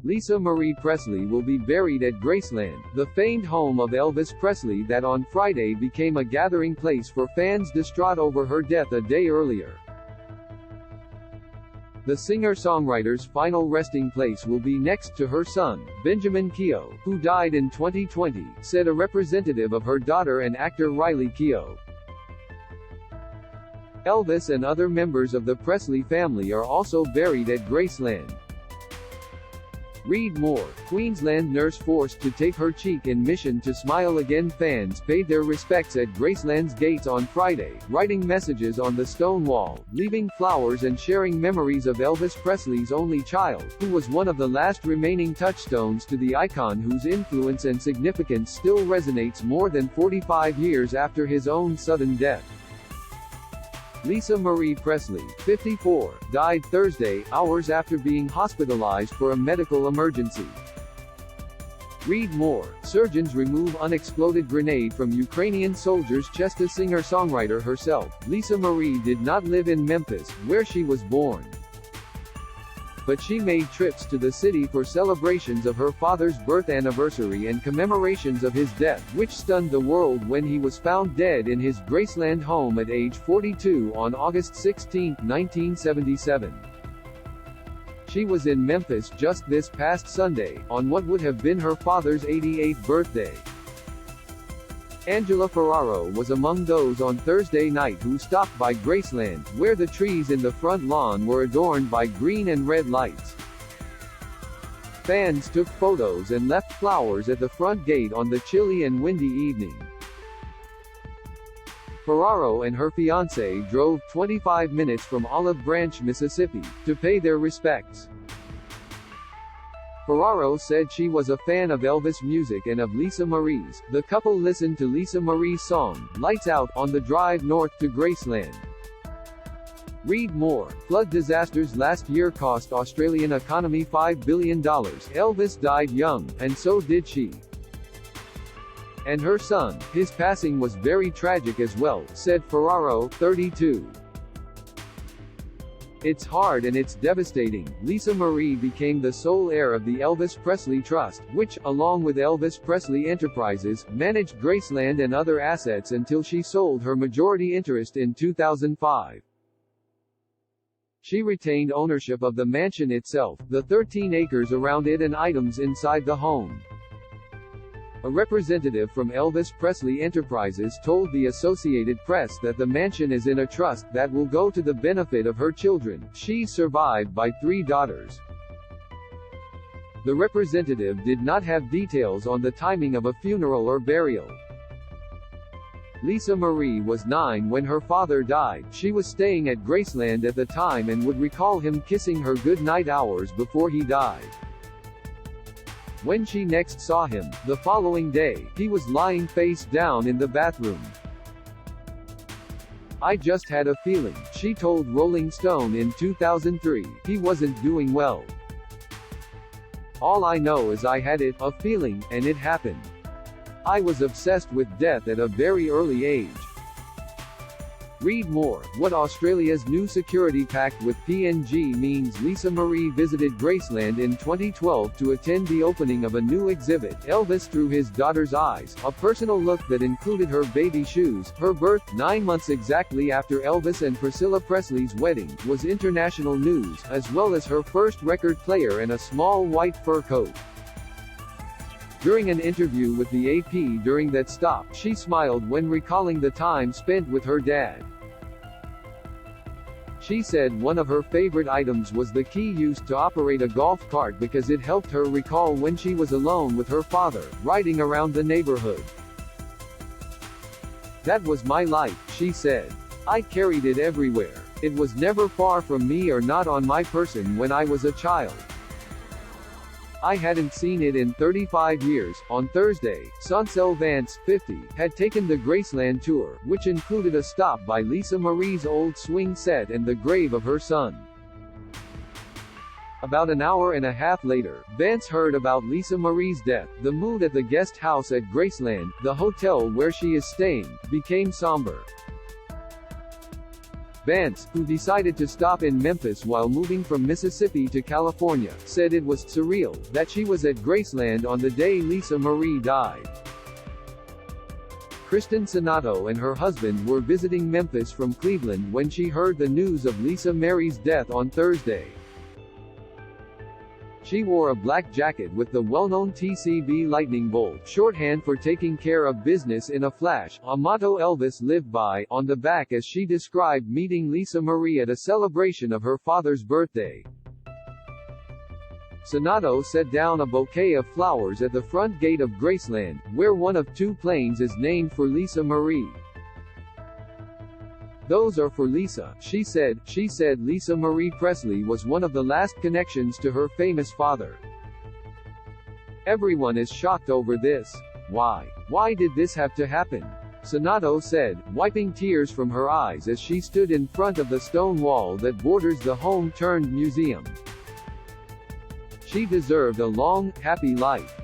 Lisa Marie Presley will be buried at Graceland, the famed home of Elvis Presley that on Friday became a gathering place for fans distraught over her death a day earlier. The singer-songwriter's final resting place will be next to her son, Benjamin Keough, who died in 2020, said a representative of her daughter and actor Riley Keough. Elvis and other members of the Presley family are also buried at Graceland. Read more. Queensland nurse forced to tape her cheek in mission to smile again. Fans paid their respects at Graceland's gates on Friday, writing messages on the stone wall, leaving flowers and sharing memories of Elvis Presley's only child, who was one of the last remaining touchstones to the icon whose influence and significance still resonates more than 45 years after his own sudden death. Lisa Marie Presley, 54, died Thursday, hours after being hospitalized for a medical emergency. Read more. Surgeons remove unexploded grenade from Ukrainian soldier's chest. A singer-songwriter herself, Lisa Marie did not live in Memphis, where she was born. But she made trips to the city for celebrations of her father's birth anniversary and commemorations of his death, which stunned the world when he was found dead in his Graceland home at age 42 on August 16, 1977. She was in Memphis just this past Sunday, on what would have been her father's 88th birthday. Angela Ferraro was among those on Thursday night who stopped by Graceland, where the trees in the front lawn were adorned by green and red lights. Fans took photos and left flowers at the front gate on the chilly and windy evening. Ferraro and her fiancé drove 25 minutes from Olive Branch, Mississippi, to pay their respects. Ferraro said she was a fan of Elvis music and of Lisa Marie's. The couple listened to Lisa Marie's song, Lights Out, on the drive north to Graceland. Read more. Flood disasters last year cost Australian economy $5 billion. Elvis died young, and so did she. And her son. His passing was very tragic as well, said Ferraro, 32. It's hard and it's devastating. Lisa Marie became the sole heir of the Elvis Presley Trust, which, along with Elvis Presley Enterprises, managed Graceland and other assets until she sold her majority interest in 2005. She retained ownership of the mansion itself, the 13 acres around it and items inside the home. A representative from Elvis Presley Enterprises told the Associated Press that the mansion is in a trust that will go to the benefit of her children. She's survived by 3 daughters. The representative did not have details on the timing of a funeral or burial. Lisa Marie was 9 when her father died. She was staying at Graceland at the time and would recall him kissing her goodnight hours before he died. When she next saw him, the following day, he was lying face down in the bathroom. I just had a feeling, she told Rolling Stone in 2003, he wasn't doing well. All I know is I had a feeling, and it happened. I was obsessed with death at a very early age. Read more. What Australia's new security pact with PNG means. Lisa Marie visited Graceland in 2012 to attend the opening of a new exhibit, Elvis Through His Daughter's Eyes, a personal look that included her baby shoes. Her birth, 9 months exactly after Elvis and Priscilla Presley's wedding, was international news, as well as her first record player and a small white fur coat. During an interview with the AP during that stop, she smiled when recalling the time spent with her dad. She said one of her favorite items was the key used to operate a golf cart because it helped her recall when she was alone with her father, riding around the neighborhood. That was my life, she said. I carried it everywhere. It was never far from me or not on my person when I was a child. I hadn't seen it in 35 years. On Thursday, Sonsel Vance, 50, had taken the Graceland tour, which included a stop by Lisa Marie's old swing set and the grave of her son. About an hour and a half later, Vance heard about Lisa Marie's death. The mood at the guest house at Graceland, the hotel where she is staying, became somber. Vance, who decided to stop in Memphis while moving from Mississippi to California, said it was surreal that she was at Graceland on the day Lisa Marie died. Kristen Sonato and her husband were visiting Memphis from Cleveland when she heard the news of Lisa Marie's death on Thursday. She wore a black jacket with the well-known TCB lightning bolt, shorthand for taking care of business in a flash, a motto Elvis lived by, on the back as she described meeting Lisa Marie at a celebration of her father's birthday. Sonato set down a bouquet of flowers at the front gate of Graceland, where one of 2 planes is named for Lisa Marie. "Those are for Lisa," she said. She said Lisa Marie Presley was one of the last connections to her famous father. "Everyone is shocked over this. Why? Why did this have to happen?" Sonato said, wiping tears from her eyes as she stood in front of the stone wall that borders the home-turned museum. "She deserved a long, happy life.